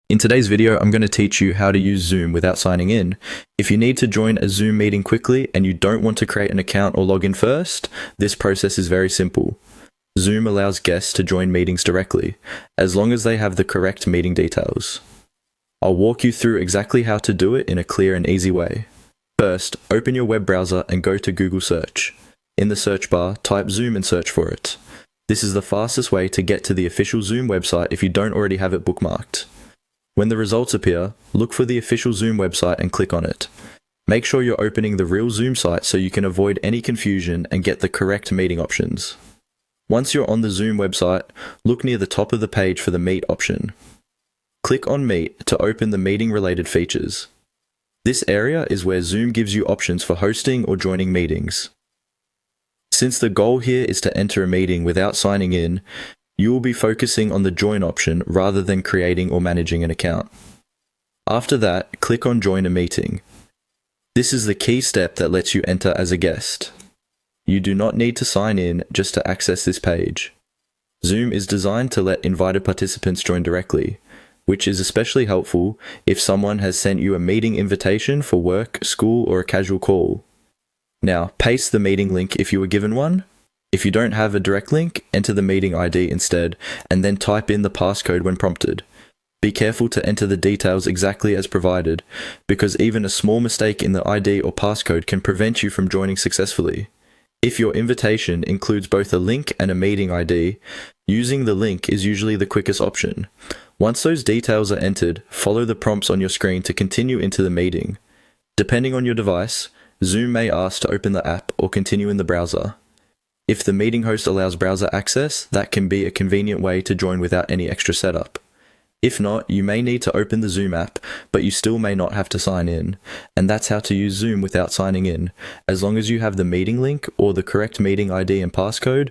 In today's video, I'm going to teach you how to use Zoom without signing in. If you need to join a Zoom meeting quickly and you don't want to create an account or log in first, this process is very simple. Zoom allows guests to join meetings directly, as long as they have the correct meeting details. I'll walk you through exactly how to do it in a clear and easy way. First, open your web browser and go to Google Search. In the search bar, type Zoom and search for it. This is the fastest way to get to the official Zoom website if you don't already have it bookmarked. When the results appear, look for the official Zoom website and click on it. Make sure you're opening the real Zoom site so you can avoid any confusion and get the correct meeting options. Once you're on the Zoom website, look near the top of the page for the Meet option. Click on Meet to open the meeting-related features. This area is where Zoom gives you options for hosting or joining meetings. Since the goal here is to enter a meeting without signing in, you will be focusing on the Join option rather than creating or managing an account. After that, click on Join a Meeting. This is the key step that lets you enter as a guest. You do not need to sign in just to access this page. Zoom is designed to let invited participants join directly, which is especially helpful if someone has sent you a meeting invitation for work, school, or a casual call. Now, paste the meeting link if you were given one. If you don't have a direct link, enter the meeting ID instead, and then type in the passcode when prompted. Be careful to enter the details exactly as provided, because even a small mistake in the ID or passcode can prevent you from joining successfully. If your invitation includes both a link and a meeting ID, using the link is usually the quickest option. Once those details are entered, follow the prompts on your screen to continue into the meeting. Depending on your device, Zoom may ask to open the app or continue in the browser. If the meeting host allows browser access, that can be a convenient way to join without any extra setup. If not, you may need to open the Zoom app, but you still may not have to sign in. And that's how to use Zoom without signing in. As long as you have the meeting link or the correct meeting ID and passcode,